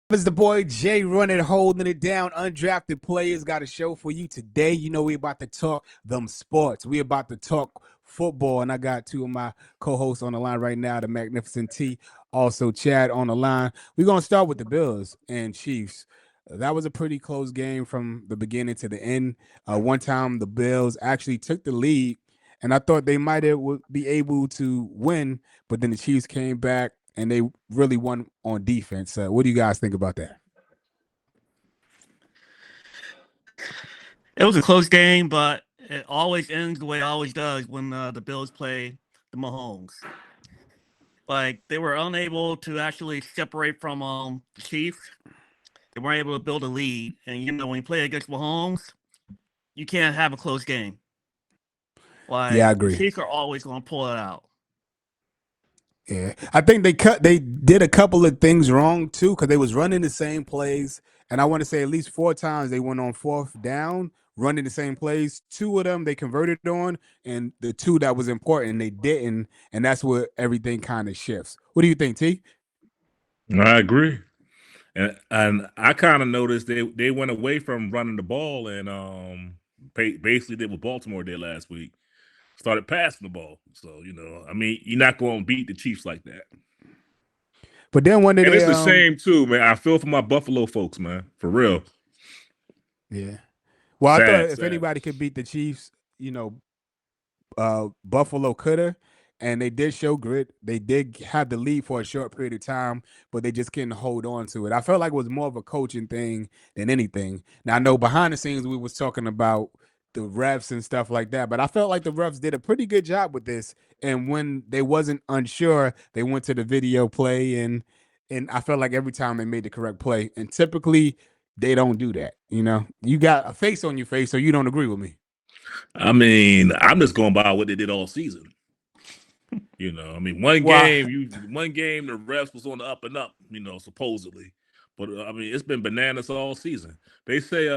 It's the boy Jay running, holding it down. Undrafted players got a show for you today. You know we about to talk them sports. We about to talk football, and I got two of my co-hosts on the line right now, the Magnificent T, also Chad on the line. We're gonna start with the Bills and Chiefs. That was a pretty close game from the beginning to the end. One time the Bills actually took the lead, and I thought they might be able to win, but then the Chiefs came back and they really won on defense. What do you guys think about that? It was a close game, but it always ends the way it always does when the Bills play the Mahomes. Like they were unable to actually separate from the Chiefs. They weren't able to build a lead, and when you play against Mahomes, you can't have a close game. Yeah, I Like the agree. Chiefs are always going to pull it out. Yeah, I think they did a couple of things wrong too because they was running the same plays, and I want to say at least 4 times they went on fourth down running the same plays. Two of them they converted on, and the two that was important they didn't, and that's where everything kind of shifts. What do you think, T? I agree, and I kind of noticed they went away from running the ball and basically did what Baltimore did last week. Started passing the ball. So I mean, you're not going to beat the Chiefs like that. But then when did And they it's a shame too, man. I feel for my Buffalo folks, man, for real. Yeah. Well, I thought Sad, if sad. anybody could beat the Chiefs, Buffalo could have, and they did show grit. They did have the lead for a short period of time, but they just couldn't hold on to it. I felt like it was more of a coaching thing than anything. Now I know behind the scenes we was talking about the refs and stuff like that, but I felt like the refs did a pretty good job with this. And when they wasn't unsure, they went to the video play and I felt like every time they made the correct play. And typically they don't do that. You got a face on your face, so you don't agree with me. I mean, I'm just going by what they did all season. I mean, one Well, game, the refs was on the up and up, supposedly. But I mean, it's been bananas all season. They say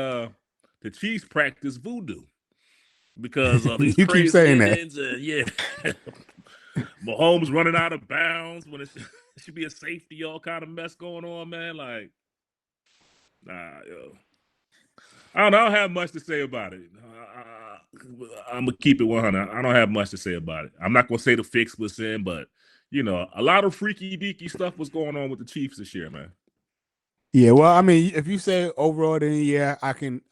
the Chiefs practice voodoo because of these you keep crazy saying that. endings, and yeah, Mahomes running out of bounds when it should be a safety, all kind of mess going on, man. Like, yo. I don't have much to say about it. I'm gonna keep it 100. I don't have much to say about it. I'm not gonna say the fix was in, but a lot of freaky deaky stuff was going on with the Chiefs this year, man. Yeah, well, I mean, if you say overall, then yeah, I can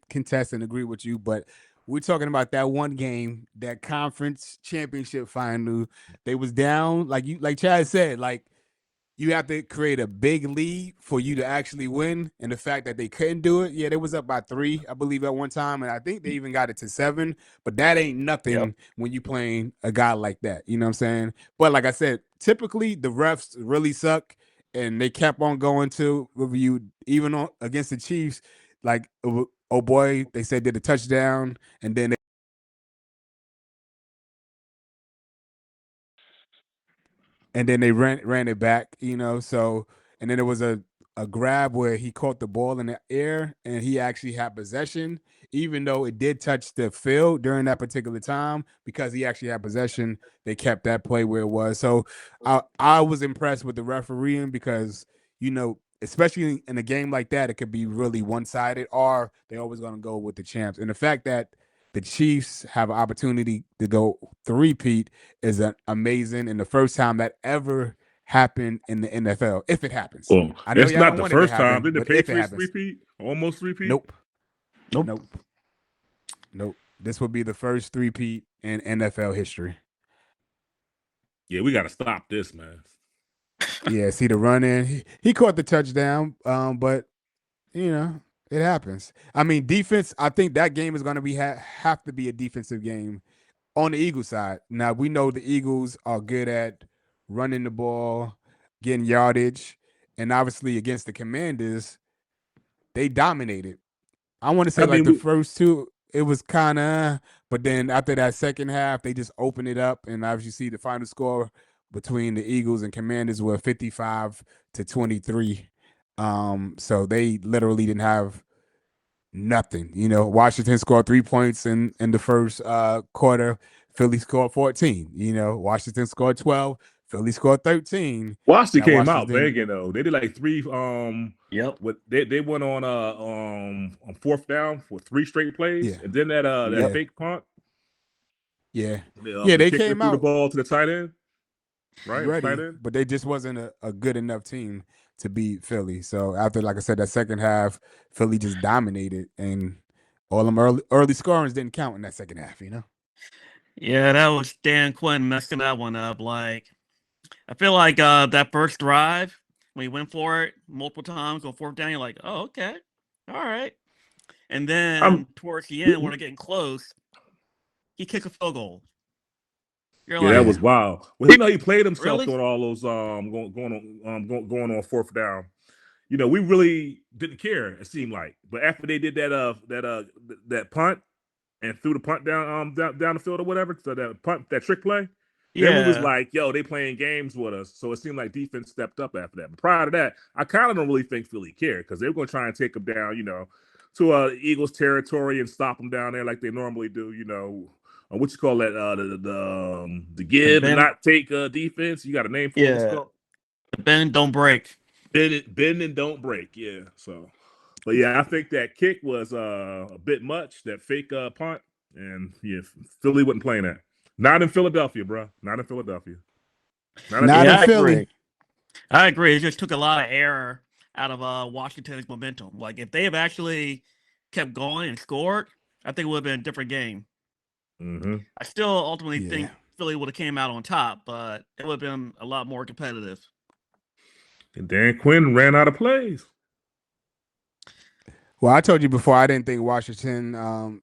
contest and agree with you. But we're talking about that one game, that conference championship final. They was down, like Chad said, like you have to create a big lead for you to actually win. And the fact that they couldn't do it, yeah, they was up by 3, I believe, at one time, and I think they even got it to 7. But that ain't Yep. nothing when you playing a guy like that. You know what I'm saying? But like I said, typically the refs really suck, and they kept on going to review even on against the Chiefs. Like, oh boy, they said did a touchdown, and then they ran it back, So and then there was a grab where he caught the ball in the air and he actually had possession, even though it did touch the field during that particular time because he actually had possession. They kept that play where it was. So I was impressed with the refereeing because especially in a game like that, it could be really one sided, or they're always going to go with the champs. And the fact that the Chiefs have an opportunity to go three-peat is amazing, and the first time that ever happened in the NFL, if it happens. Well, I know it's y'all not don't the want it to first time. happen, Did the but if it Patriots happens, repeat? Almost repeat? nope, Nope. nope, nope. This would be the first three-peat in NFL history. Yeah, we got to stop this, man. Yeah, see the run in. He caught the touchdown, but it happens. I mean, defense. I think that game is going to have to be a defensive game on the Eagles side. Now we know the Eagles are good at running the ball, getting yardage, and obviously against the Commanders, they dominated. I want to say I like mean, the first two, it was kind of, but then after that second half, they just opened it up, and obviously see the final score between the Eagles and Commanders were 55-23. So they literally didn't have nothing. Washington scored 3 points in the first quarter. Philly scored 14. Washington scored 12. Philly scored 13. Washington Now came out Washington, banging though. They did like three. Yep. What they went on fourth down for 3 straight plays, yeah, and then that Yep. yeah, fake punt. yeah, yeah. The They kicker came threw the out ball to the tight end, right? Tight ready, end. but they just wasn't a good enough team to beat Philly. So after, like I said, that second half, Philly just dominated, and all them early scorings didn't count in that second half. Yeah, that was Dan Quinn messing that one up. Like, I feel like that first drive when he went for it multiple times on fourth down, you're like, oh, okay, all right. And I'm then towards the we, end, when they're getting close, he kicks a field goal. You're Yeah, that like, Yeah, was wild. Well, he played himself really? doing all those going on fourth down. We really didn't care. It seemed like, but after they did that punt and threw the punt down the field or whatever, so that trick play, then we was Yeah. like, yo, they playing games with us. So it seemed like defense stepped up after that. But prior to that, I kind of don't really think Philly cared because they were going to try and take them down, to Eagles territory and stop them down there like they normally do. What you call that? The The give and bend, not take defense. You got a name for it? What's it yeah, called? the bend don't break. Bend and don't break. Yeah. So, but yeah, I think that kick was a bit much. That fake punt, and yeah, Philly wasn't playing that. Not in Philadelphia, bro. Not in Philadelphia. Not at the not in Yeah, I G. Philly. agree. I agree. It just took a lot of error out of Washington's momentum. Like, if they have actually kept going and scored, I think it would have been a different game. Mm-hmm. I still ultimately Yeah. think Philly would have came out on top, but it would have been a lot more competitive. And Dan Quinn ran out of plays. Well, I told you before I didn't think Washington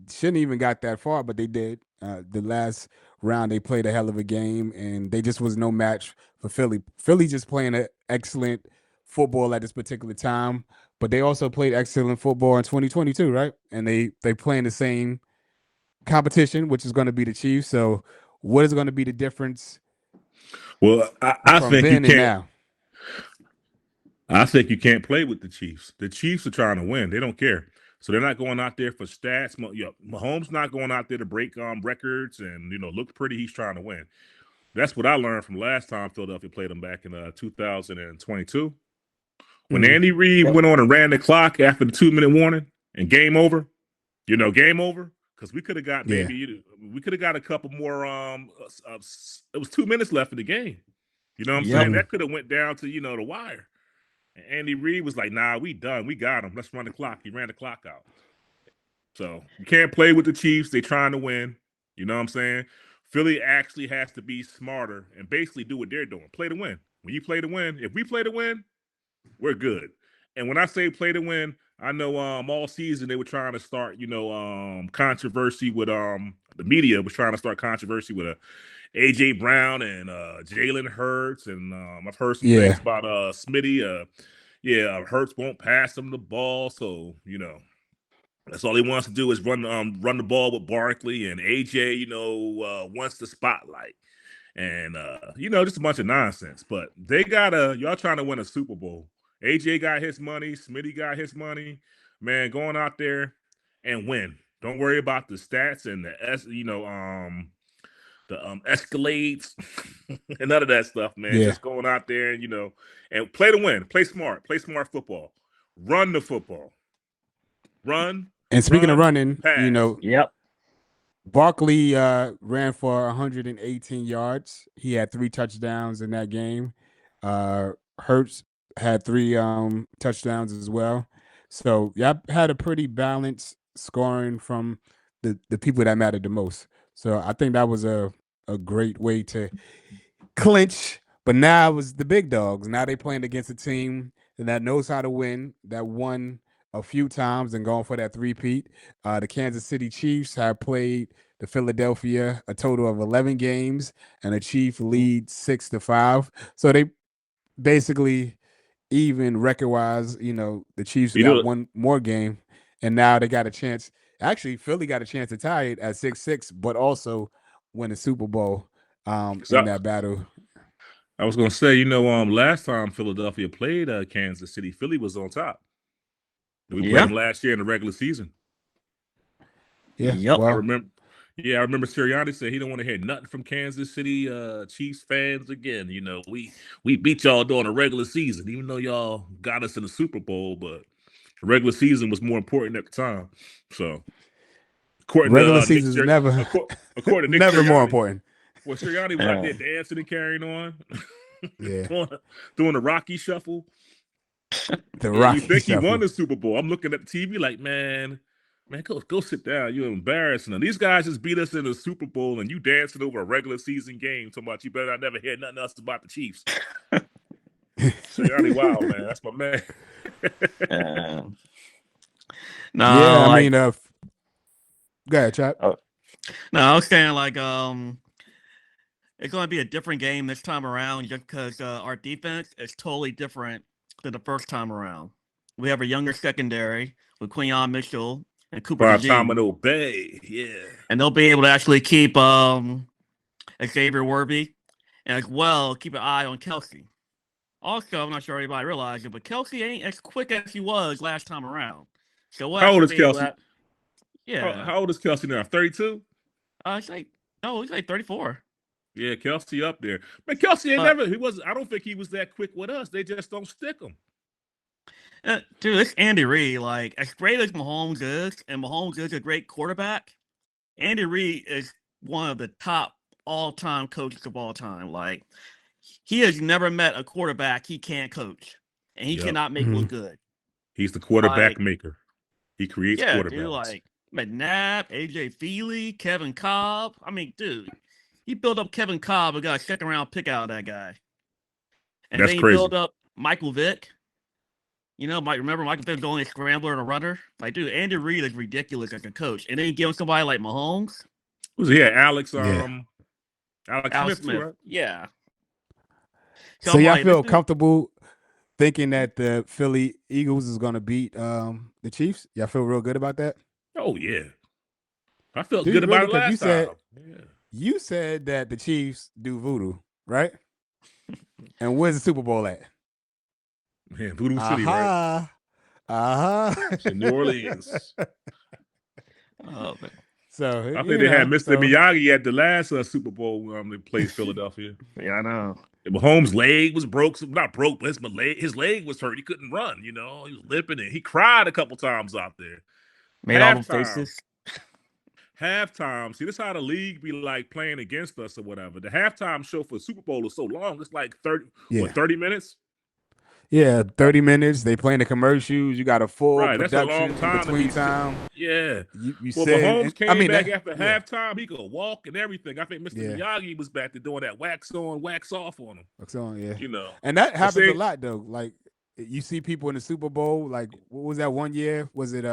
shouldn't even got that far, but they did. The last round they played a hell of a game, and they just was no match for Philly. Philly just playing an excellent football at this particular time, but they also played excellent football in 2022, right? And they playing the same competition, which is going to be the Chiefs. So, what is going to be the difference Well, I from think you then and can't. now? I think you can't play with the Chiefs. The Chiefs are trying to win. They don't care. So they're not going out there for stats. Mahomes not going out there to break records and look pretty. He's trying to win. That's what I learned from last time Philadelphia played them back in 2022. When Mm, Andy Reid Yep. went on and ran the clock after the 2 minute warning and game over, game over. Because we could have got yeah. a couple more. It was 2 minutes left in the game. You know what I'm saying? Yep. Mm, That could have went down to the wire. And Andy Reid was like, "Nah, we done. We got him. Let's run the clock." He ran the clock out. So you can't play with the Chiefs. They trying to win. You know what I'm saying? Philly actually has to be smarter and basically do what they're doing. Play to win. When you play to win, if we play to win, we're good. And when I say play to win, I know all season they were trying to start, controversy with the media was trying to start controversy with AJ Brown and Jalen Hurts, and I've heard some things yeah. about Smitty. Yeah, Hurts won't pass him the ball, so that's all he wants to do is run the ball with Barkley, and AJ, wants the spotlight. And just a bunch of nonsense. But y'all trying to win a Super Bowl. AJ got his money, Smitty got his money. Man, going out there and win. Don't worry about the stats and the escalades and none of that stuff, man. Yeah. Just going out there and and play to win. Play smart football. Run the football. Run, And speaking of run, running, pass. Yep. Barkley ran for 118 yards. He had 3 touchdowns in that game. Hurts had 3 touchdowns as well. So y'all had a pretty balanced scoring from the people that mattered the most. So I think that was a great way to clinch. But now it was the big dogs. Now they playing against a team that knows how to win, that won a few times and going for that three-peat. The Kansas City Chiefs have played the Philadelphia a total of 11 games, and the Chiefs lead 6-5. So they basically even record-wise. The Chiefs You got know, one more game, and now they got a chance. Actually, Philly got a chance to tie it at 6-6, but also win the Super Bowl in so that battle. I was gonna say, last time Philadelphia played Kansas City, Philly was on top. We played Yeah. them last year in the regular season. Yeah, Yep. I well, remember. Yeah, I remember Sirianni said he don't want to hear nothing from Kansas City Chiefs fans again. You know, we beat y'all during the regular season, even though y'all got us in the Super Bowl, but the regular season was more important at the time. So, according to Regular Nick, season's never according to Nick never more Sirianni, important. well, Sirianni was out Yeah. there dancing and carrying on, Yeah, doing the Rocky shuffle. the And you Rocky think he won Shuffle. the Super Bowl? I'm looking at the TV like, man, go sit down. You're embarrassing them. These guys just beat us in the Super Bowl, and you dancing over a regular season game. Talking about you better not never hear nothing else about the Chiefs. Sirianni, wow, man, that's my man. Yeah. Yeah, No, I like mean, go ahead, Chop. no, I was saying like it's going to be a different game this time around just because our defense is totally different than the first time around. We have a younger secondary with Quinion Mitchell and Cooper Prime time in DeJean, Obey, yeah. and they'll be able to actually keep Xavier Worthy and as well keep an eye on Kelsey. Also, I'm not sure everybody realized it, but Kelsey ain't as quick as he was last time around. So we'll How old actually is be able Kelsey? to, yeah. How old is Kelsey now? 32. It's like no, he's like 34. Yeah, Kelsey up there. Man, Kelsey ain't But never. He was. I don't think he was that quick with us. They just don't stick him. dude, it's Andy Reid. Like as great as Mahomes is, and Mahomes is a great quarterback. Andy Reid is one of the top all-time coaches of all time. Like he has never met a quarterback he can't coach, and he Yep, cannot make Mhm. look good. he's the quarterback Like maker. He creates yeah, dude. quarterbacks. Like McNabb, AJ Feely, Kevin Cobb. I mean, dude, he built up Kevin Cobb and got a second-round pick out of that guy, and That's then he crazy. built up Michael Vick. You know, remember Michael Vick's only a scrambler and a runner. Like, dude, Andy Reid is ridiculous as a coach, and then you give him somebody like Mahomes, Who's he? Alex Yeah. Alex Alex Smith too, Smith. right? Yeah. So So I'm y'all like, this feel dude. comfortable thinking that the Philly Eagles is going to beat the Chiefs? Y'all feel real good about that? Oh yeah. I felt Do good you about really? it Because last time. Yeah. you said that the Chiefs do voodoo, right? And where's the Super Bowl at? Man, Voodoo City, right? Aha. Uh It's in New Orleans. huh. Oh man. So I think you they had know, Mr. so Miyagi at the last Super Bowl they played Philadelphia. Yeah, I know. And Mahomes' leg was broke, not broke, but his leg was hurt. He couldn't run. You know, he was limping, and he cried a couple times out there. Made all them Halftime, faces. halftime. See, this is how the league be like playing against us or whatever. The halftime show for Super Bowl is so long. It's like 30 minutes. yeah, 30 minutes. They playing the commercials. You got a full Right, that's a long production in time to be between sitting. time. Yeah. You Well, said, Mahomes and I came mean back that. after Yeah, halftime. He could walk and everything. I think Mr. yeah. Miyagi was back to doing that wax on, wax off on him. So yeah, You know, and that but happens a see, lot though. Like you see people in the Super Bowl. Like what was that one year? Was it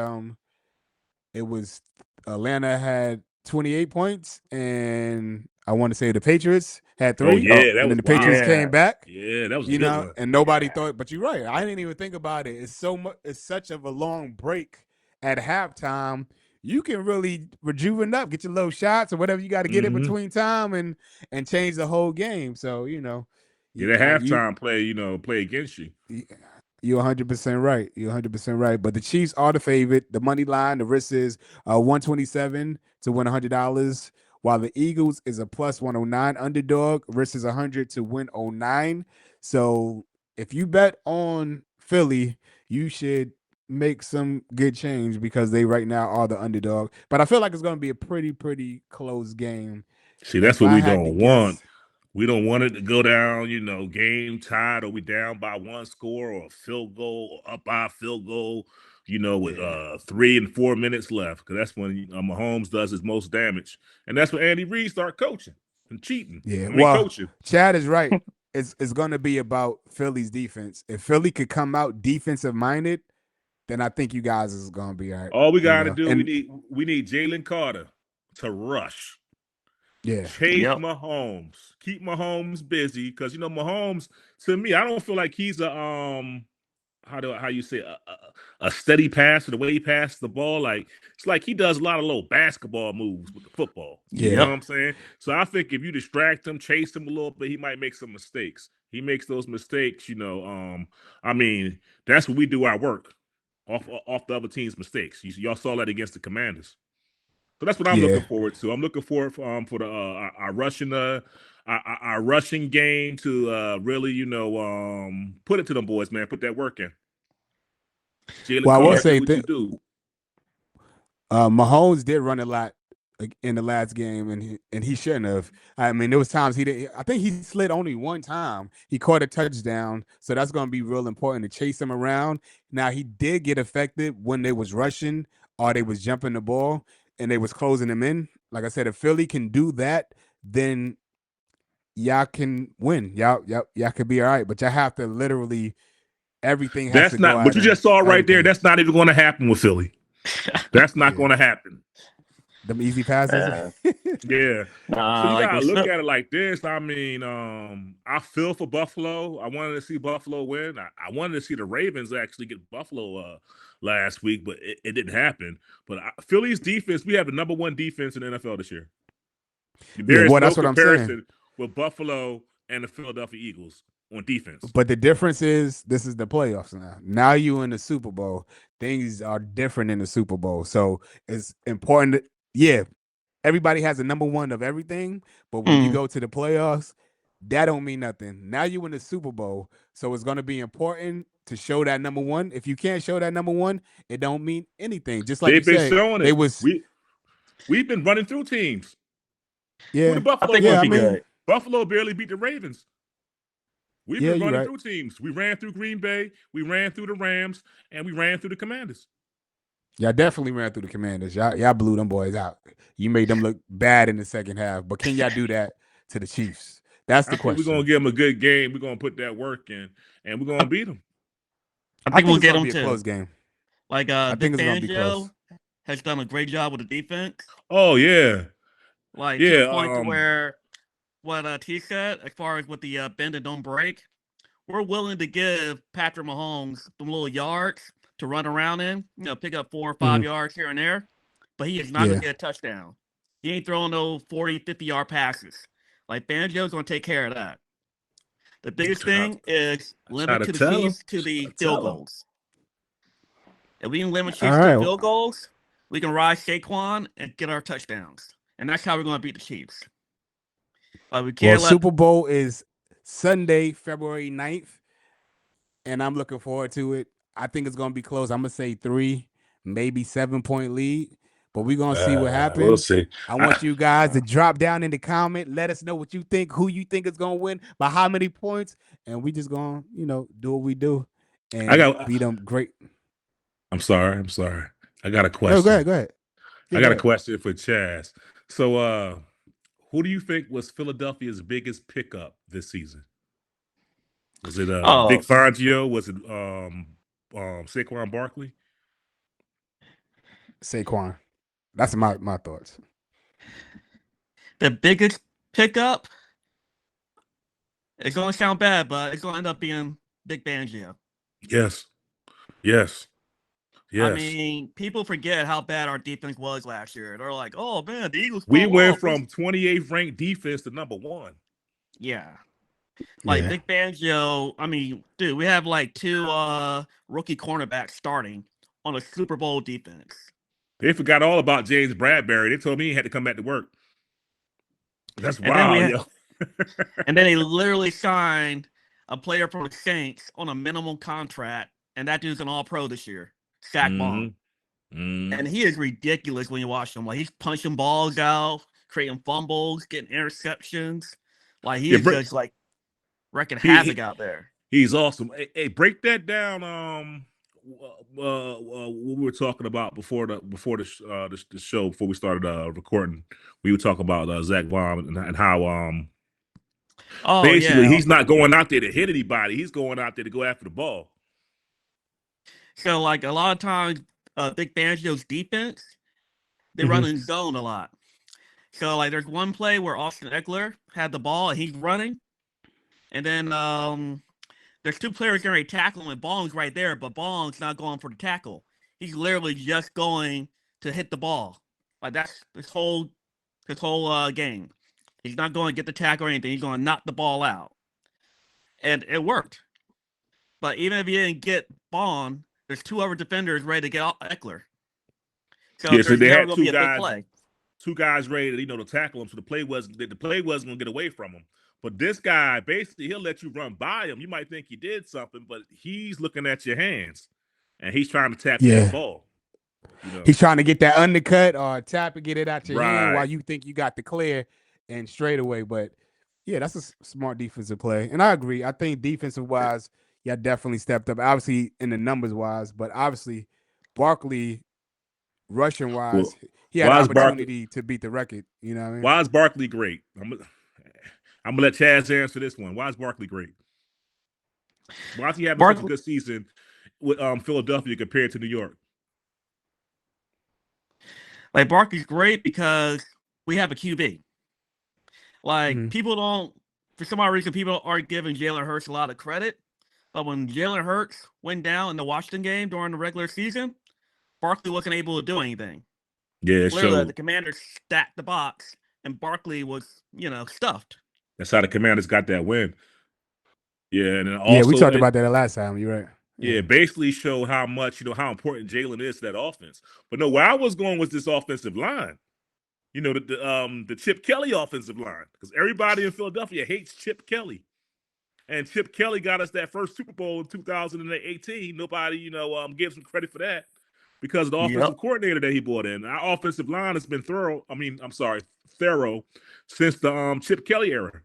It was Atlanta had 28 points, and I want to say the Patriots had oh 3, Oh yeah, that and then was the Patriots wild. came yeah. back. Yeah, that was a You good know, one. and nobody Yeah. thought. But you're right. I didn't even think about it. It's so much. It's such of a long break at halftime. You can really rejuvenate up, get your little shots or whatever you got to get in Hmm. between time, and change the whole game. So you know, Yeah, you, that you halftime play, play against you. you're 100% right. You're 100% right. But the Chiefs are the favorite. The money line, the risk is 127 to win $100, while the Eagles is a plus 109 underdog. Risk is 100 to win '09. So if you bet on Philly, you should make some good change because they right now are the underdog. But I feel like it's going to be a pretty close game. See, that's If what I we had to don't want. guess, We don't want it to go down, game tied or we down by one score or a field goal or up by a field goal, with yeah. 3 and 4 minutes left. Because that's when Mahomes does his most damage. And that's when Andy Reid start coaching and cheating. Yeah. I mean, Well, coaching. Chad is right. It's going to be about Philly's defense. If Philly could come out defensive minded, then I think you guys is going to be all right. All we You got to know, do, and we need Jalen Carter to rush. yeah, Chase Yep. Mahomes. Keep Mahomes busy. Because Mahomes, to me, I don't feel like he's a how you say a steady passer, the way he passes the ball. Like it's like he does a lot of little basketball moves with the football. You know yeah, what Yep. I'm saying? So I think if you distract him, chase him a little bit, he might make some mistakes. He makes those mistakes, I mean, that's what we do our work off the other team's mistakes. Y'all saw that against the Commanders. So that's what I'm Yeah. looking forward to. I'm looking forward for the our rushing game to really put it to them boys, man. Put that work in. Jalen Well, I will Carr, do say what you do. Mahomes did run a lot in the last game, and he shouldn't have. I mean, there was times he did. I think he slid only one time. He caught a touchdown, so that's going to be real important to chase him around. Now he did get affected when they was rushing or they was jumping the ball and they was closing him in. Like I said, if Philly can do that, then y'all can win. Y'all could be all right, but y'all have to literally everything has That's to go not what out you and just saw right there. everything. That's not even going to happen with Philly. That's not Yeah, going to happen. them easy passes. Yeah. So you Like gotta with look Phil- at it like this. I mean, I feel for Buffalo. I wanted to see Buffalo win. I wanted to see the Ravens actually get Buffalo last week, but it didn't happen. But Philly's defense, we have the number one defense in the NFL this year. Yeah, There is well, no that's what I'm saying. comparison with Buffalo and the Philadelphia Eagles on defense. But the difference is this is the playoffs now. Now you in the Super Bowl. Things are different in the Super Bowl. So it's important. Yeah, everybody has a number one of everything, but when you Mm. go to the playoffs, that don't mean nothing. Now you in the Super Bowl, so it's going to be important to show that number one. If you can't show that number one, it don't mean anything. Just like you They've been said, showing they it. was We've been running through teams. Who yeah, did I Buffalo think we'll yeah. I just be beat? mean, good. Buffalo barely beat the Ravens. We've yeah, been you're running right. through teams. We ran through Green Bay, we ran through the Rams, and we ran through the Commanders. Y'all definitely ran through the Commanders. Y'all blew them boys out. You made them look bad in the second half. But can y'all do that to the Chiefs? That's I the think we're gonna question. give them a good game. We're gonna put that work in, and we're gonna I, beat them. I I think think we'll it's get gonna them be a too. close game. Like I think Vic it's gonna be close. Fangio has done a great job with the defense. Oh yeah, Like to the yeah. point to where what T said, as far as with the bend and don't break, we're willing to give Patrick Mahomes some little yards to run around in, pick up 4 or 5 Mhm. yards here and there, but he is not going Yeah. to get a touchdown. He ain't throwing no 40, 50-yard passes. Like, Fangio's going to take care of that. The biggest thing is I try limit to to the tell them. Chiefs to the I field tell them. goals. If we can limit All Chiefs to right. field goals, we can ride Saquon and get our touchdowns. And that's how we're going to beat the Chiefs. We Well, can't let Super Bowl is Sunday, February 9th, and I'm looking forward to it. I think it's gonna be close. I'm gonna say 3, maybe 7 point lead, but we're gonna see what We'll happens. see. I want you guys to drop down in the comment. Let us know what you think, who you think is gonna win, by how many points, and we just gonna, do what we do I and got. beat them great. I'm sorry. I'm sorry. I got a Oh, go question. ahead, go ahead. Yeah, I go got a ahead. question for Chaz. So, who do you think was Philadelphia's biggest pickup this season? Was it Vic oh Fangio? Was it Saquon Barkley? Saquon. That's my thoughts. the biggest pickup. It's going to sound bad, but it's going to end up being Big Fangio. Yes. Yes. I Yes. mean, people forget how bad our defense was last year. They're like, "Oh man, the Eagles We fall went off." from 28th ranked defense to number one. Yeah, like Yeah. Big Fangio. I mean, dude, we have like 2 rookie cornerbacks starting on a Super Bowl defense. They forgot all about James Bradbury. They told me he had to come back to work. That's And then wild, yo. and then they literally signed a player from the Saints on a minimum contract, and that dude's an All-Pro this year, Zach Bond. And he is ridiculous when you watch him. Like, he's punching balls out, creating fumbles, getting interceptions. Like, he Yeah, is just like wrecking he havoc out there. he's awesome. Hey, break that down. What we were talking about before the show, before we started recording, we were talking about Zach Baum and how Oh basically yeah. he's not going out there to hit anybody. He's going out there to go after the ball. So like a lot of times, Big Fangio's defense, they run in zone a lot. So like there's one play where Austin Eckler had the ball and he's running, and then there's 2 players getting ready to tackle him, and Bong's right there, but Bong's not going for the tackle. He's literally just going to hit the ball. Like that's his whole game. He's not going to get the tackle or anything. He's going to knock the ball out, and it worked. But even if he didn't get Bond, there's 2 other defenders ready to get Eckler. So Yeah, so there's they never had going to be two a big guys. play. two guys ready to tackle him. So the play wasn't going to get away from him. But this guy, basically, he'll let you run by him. You might think he did something, but he's looking at your hands, and he's trying to tap you in the ball. He's trying to get that undercut or tap and get it out your hand while Right. you think you got the clear and straight away. But yeah, that's a smart defensive play. And I agree. I think defensive wise, yeah, definitely stepped up. Obviously in the numbers wise, but obviously Barkley rushing wise, Well, he had why an is Barkley? opportunity to beat the record. You know what I mean? Why is Barkley great? I'm gonna let Chaz answer this one. Why is Barkley great? Why is he having such a good season with Philadelphia compared to New York? Like Barkley's great because we have a QB. Like people don't, for some odd reason, people aren't giving Jalen Hurts a lot of credit. But when Jalen Hurts went down in the Washington game during the regular season, Barkley wasn't able to do anything. Yeah, literally the Commanders stacked the box, and Barkley was, stuffed. That's how the Commanders got that win. Yeah, and then also we talked about that last time. You're right. Yeah, basically show how much, how important Jalen is to that offense. But no, where I was going was this offensive line. The Chip Kelly offensive line, because everybody in Philadelphia hates Chip Kelly, and Chip Kelly got us that first Super Bowl in 2018. Nobody, gives him credit for that because of the offensive coordinator that he brought in. Our offensive line has been thorough since the Chip Kelly era.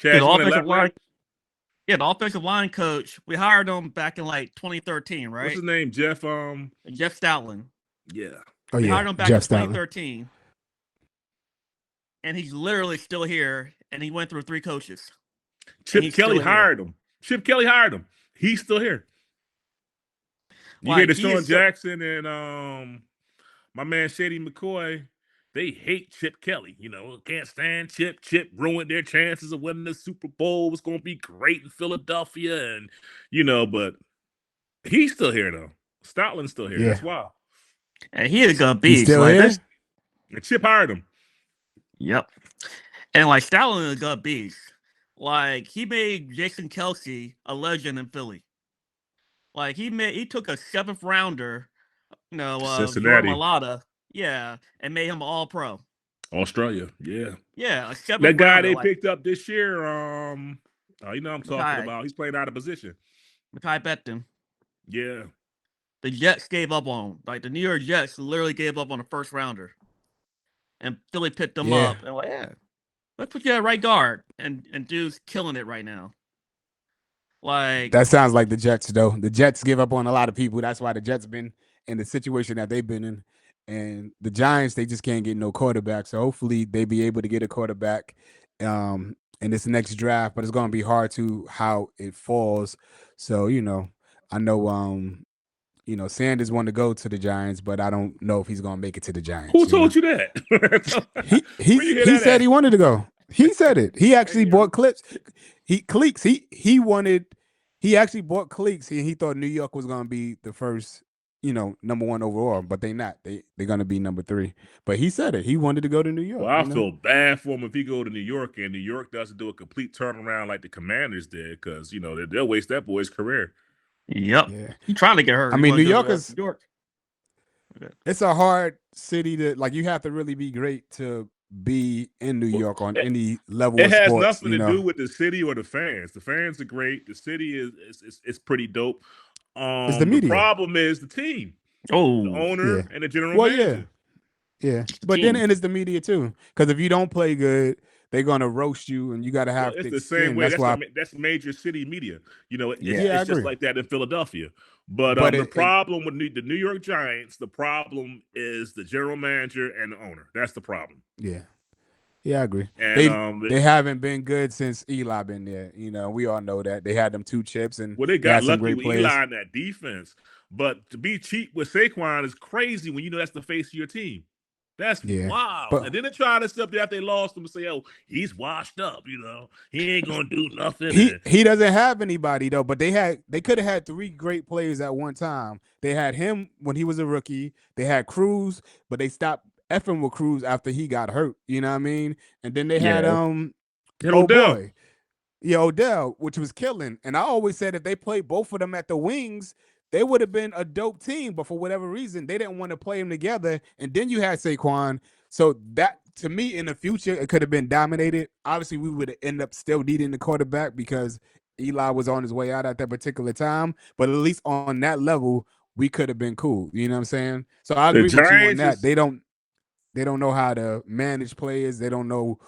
Chaz, the offensive line coach, we hired him back in like 2013, right? What's his name? Jeff Stoutland. Yeah. We hired him back in 2013. And he's literally still here, and he went through 3 coaches. Chip Kelly hired him. Chip Kelly hired him. He's still here. You hear Deshaun Jackson and my man Shady McCoy, they hate Chip Kelly. Can't stand Chip. Chip ruined their chances of winning the Super Bowl. It's going to be great in Philadelphia. And, but he's still here, though. Stoutland's still here. Yeah. That's wild. And he is a beast. He's still here? And Chip hired him. Yep. And, Stoutland is a beast. He made Jason Kelce a legend in Philly. He took a 7th rounder, Cincinnati. Malata, and made him all-pro. Australia, yeah. Yeah, a 7th that guy rounder, they picked up this year, I'm talking about. He's playing out of position. Mekhi Becton. Yeah. The Jets gave up on him. The New York Jets literally gave up on a 1st rounder. And Philly picked him up. And let's put you at right guard. And dude's killing it right now. That sounds like the Jets, though. The Jets give up on a lot of people. That's why the Jets been in the situation that they've been in. And the Giants, they just can't get no quarterback. So hopefully they be able to get a quarterback in this next draft. But it's going to be hard to how it falls. So, I know Sanders wanted to go to the Giants, but I don't know if he's going to make it to the Giants. Who told you that? he said he wanted to go. He said it. He actually bought clips. He actually bought cliques, and he thought New York was going to be the first, number 1 overall, but they're not. They're going to be number 3. But he said it. He wanted to go to New York. Well, I feel bad for him if he go to New York and New York doesn't do a complete turnaround like the Commanders did, because they'll waste that boy's career. Yep. Yeah. He's trying to get hurt. I mean, New York. It's a hard city to you have to really be great to be in New York on any level of sports. It has nothing to do with the city or the fans. The fans are great. The city is pretty dope. It's the media. The problem is the team. The owner and the general manager. Yeah. But then it's the media too. Because if you don't play good, they're gonna roast you, and you got to have. It's the same way. That's major city media. It's just like that in Philadelphia. But the problem with the New York Giants, the problem is the general manager and the owner. That's the problem. Yeah, I agree. And they haven't been good since Eli been there. We all know that they had them 2 chips, and they got lucky with Eli in that defense. But to be cheap with Saquon is crazy when that's the face of your team. That's wild. And then they try to step after they lost him and say, "Oh, he's washed up. He ain't gonna do nothing." He doesn't have anybody though. But they could have had 3 great players at one time. They had him when he was a rookie. They had Cruz, but they stopped effing with Cruz after he got hurt. You know what I mean? And then they had Odell. Odell, which was killing. And I always said if they played both of them at the wings, they would have been a dope team, but for whatever reason, they didn't want to play them together. And then you had Saquon. So that, to me, in the future, it could have been dominated. Obviously, we would end up still needing the quarterback because Eli was on his way out at that particular time. But at least on that level, we could have been cool. You know what I'm saying? So I The agree with you on Giants that. is They don't know how to manage players. They don't know.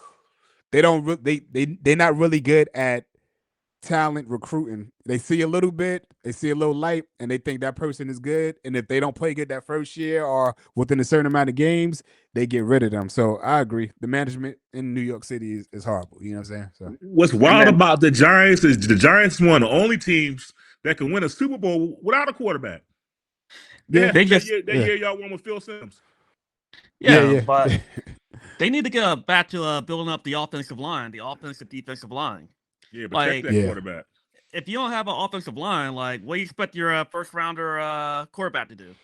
They don't. They're not really good at talent recruiting. They see a little bit, they see a little light, and they think that person is good. And if they don't play good that first year or within a certain amount of games, they get rid of them. So I agree. The management in New York City is horrible. You know what I'm saying? So what's wild about the Giants is the Giants one of the only teams that can win a Super Bowl without a quarterback. yeah, They just That year y'all won with Phil Simms. yeah, but they need to get back to building up the offensive line, the offensive defensive line. Yeah, protect Like, that quarterback. If you don't have an offensive line, like, what do you expect your first rounder quarterback to do?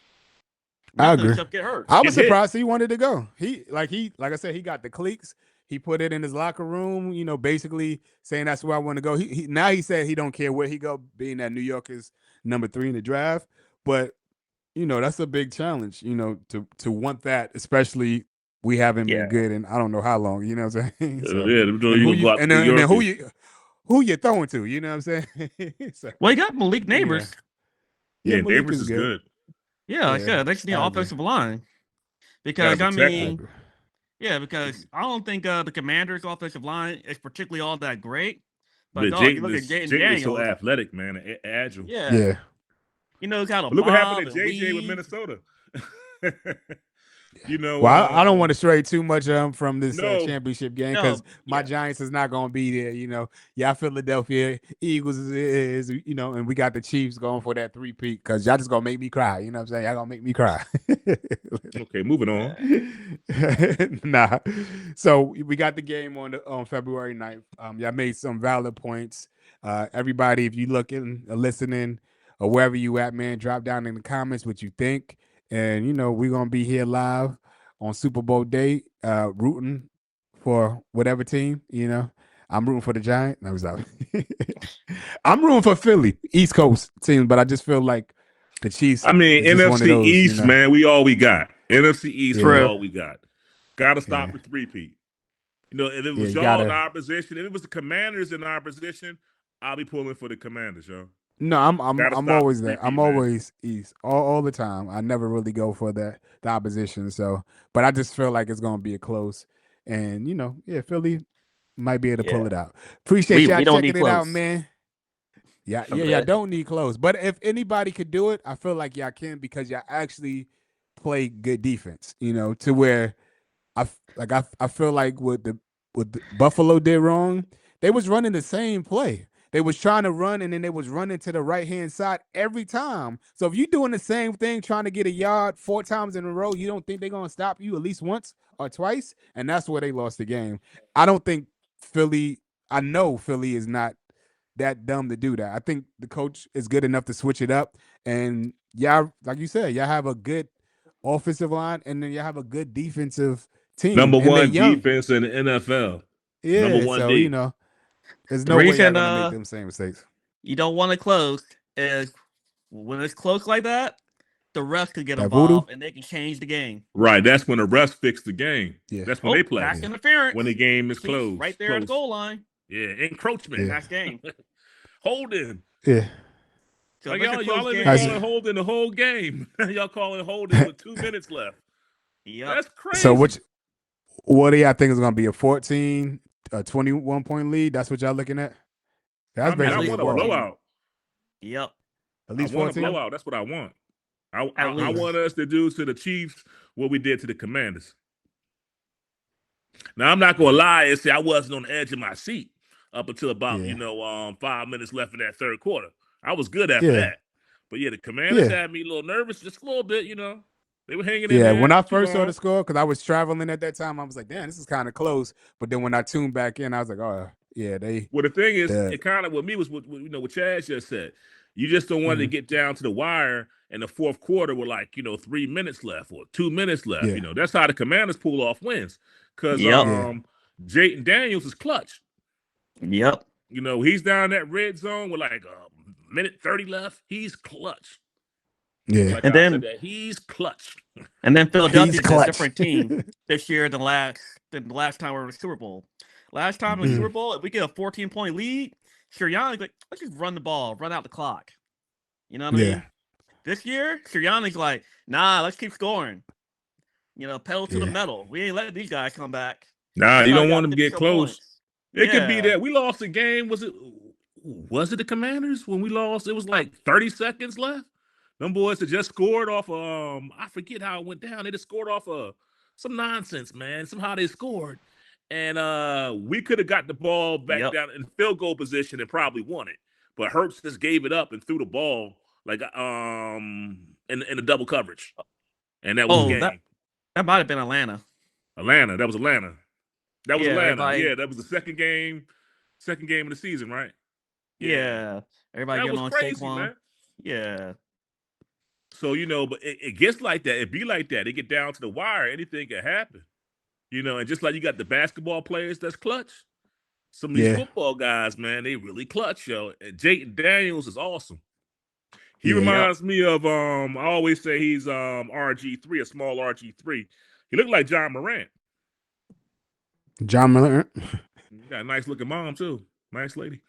I Nothing agree. except get hurt. I was surprised he wanted to go. Like I said, he got the cliques. He put it in his locker room, you know, basically saying that's where I want to go. Now he said he don't care where he go, being that New York is number 3 in the draft. But you know, that's a big challenge, you know, to want that, especially we haven't been good in I don't know how long, you know what I'm saying? So, you gonna go out to New and York. then who you throwing to, you know what I'm saying? So, Well, you got Malik Neighbors. Yeah, Yeah, Malik Neighbors is good. Yeah, like I said, they just need an offensive line. Because, Gotta protect him. because I don't think the Commanders' offensive line is particularly all that great. But, But dog, you look at Jayden Jayden is Daniels. so athletic, man, agile. Yeah. He knows how to Look what happened bob to and JJ with weave. Minnesota. You know, well, I don't want to stray too much from this championship game because my yeah. Giants is not going to be there. You know, yeah, Philadelphia Eagles is, you know, and we got the Chiefs going for that 3-peat because y'all just gonna make me cry. You know what I'm saying? Y'all gonna make me cry. Okay, moving on. Nah. So we got the game on February 9th. Y'all made some valid points. Everybody, if you looking or listening or wherever you at, man, drop down in the comments what you think. And, you know, we're going to be here live on Super Bowl day, rooting for whatever team, you know. I'm rooting for the Giants. No, I'm rooting for Philly, East Coast teams, but I just feel like the Chiefs. I mean, is just NFC one of those, East, you know? man, we all we got. NFC East, we all we got. Got to stop the 3-peat. You know, if it was y'all in our position, if it was the Commanders in our position, I'll be pulling for the Commanders, yo. No, I'm always there. I'm always East all the time. I never really go for the opposition. So, but I just feel like it's gonna be a close, and you know, Philly might be able to pull it out. Appreciate y'all checking it out, man. Y'all don't need close. But if anybody could do it, I feel like y'all can because y'all actually play good defense. You know, to where I feel like what the Buffalo did wrong, they was running the same play. They was trying to run, and then they was running to the right-hand side every time. So if you're doing the same thing, trying to get a yard 4 times in a row, you don't think they're going to stop you at least once or twice? And that's where they lost the game. I don't think I know Philly is not that dumb to do that. I think the coach is good enough to switch it up. And y'all, like you said, y'all have a good offensive line, and then y'all have a good defensive team. Number one defense in the NFL. Yeah, Number one so, D. you know. There's no way y'all gonna make them same mistakes. You don't want to close is when it's close like that, the refs could get that involved voodoo? and they can change the game. Right, that's when the refs fix the game. Yeah. That's when they play. Pass interference. When the game is closed. Right there at the goal line. Yeah, encroachment. Next game. Yeah. Holding. So like y'all even calling holding the whole game. Y'all calling holding with 2 minutes left. Yeah, that's crazy. So what do y'all think is gonna be a 14, a 21 point lead? That's what y'all looking at? That's basically I want a blowout. Yep. At least 14? I want a blowout. That's what I want. I want us to do to the Chiefs what we did to the Commanders. Now I'm not gonna lie and say I wasn't on the edge of my seat up until about 5 minutes left in that third quarter. I was good after that. But the Commanders had me a little nervous, just a little bit, you know. They were hanging in there. Yeah, when I first saw the score, because I was traveling at that time, I was like, damn, this is kind of close. But then when I tuned back in, I was like, oh, yeah, they. Well, the thing is, it kind of, with me was what Chaz just said. You just don't want to get down to the wire in the fourth quarter with 3 minutes left or 2 minutes left. Yeah. You know, that's how the Commanders pull off wins. Because Jayden Daniels is clutch. Yep. You know, he's down that red zone with a minute 30 left. He's clutch. Yeah. Like And I said, then that he's clutch. and then Philadelphia He's is a clutch. different team this year than the last time we were in the Super Bowl. Last time in the Super Bowl, if we get a 14-point lead, Sirianni's like, let's just run the ball, run out the clock. You know what I Yeah. mean? This year, Sirianni's like, nah, let's keep scoring. You know, pedal to the Yeah. metal. We ain't letting these guys come back. Nah, We you probably don't got want them to 50 get some close. points. It could be Yeah. that we lost the game. Was it the Commanders when we lost? It was like 30 seconds left. Them boys had just scored off I forget how it went down. They just scored off some nonsense, man. Somehow they scored. And we could have got the ball back Yep. down in field goal position and probably won it. But Hurts just gave it up and threw the ball like in the double coverage. And that was the Oh, game. that might have been Atlanta. Atlanta. That was Atlanta. That was Yeah, Atlanta. everybody- Yeah, that was the second game of the season, right? Yeah. Everybody That getting was on crazy, Saquon. man. Yeah. So, but it gets like that. It be like that. It get down to the wire. Anything can happen. And just like you got the basketball players that's clutch, some of these football guys, man, they really clutch, yo. And Jayden Daniels is awesome. He reminds me of I always say he's RG3, a small RG3. He looked like John Morant. John Morant. Got a nice looking mom too. Nice lady.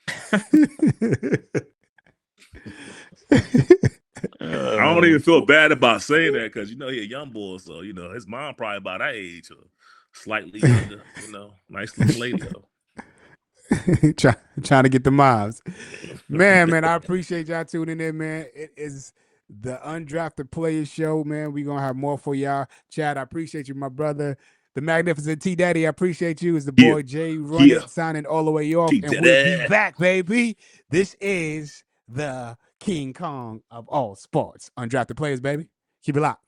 I don't even feel bad about saying that because he a young boy, so his mom probably about our age or slightly younger. Nice looking lady though. Trying to get the mobs. Man, I appreciate y'all tuning in, man. It is the Undrafted Players Show, man. We're going to have more for y'all. Chad, I appreciate you, my brother. The Magnificent T Daddy, I appreciate you. It's the boy Jay Run It signing all the way off. And we'll be back, baby. This is the King Kong of all sports. Undrafted Players, baby. Keep it locked.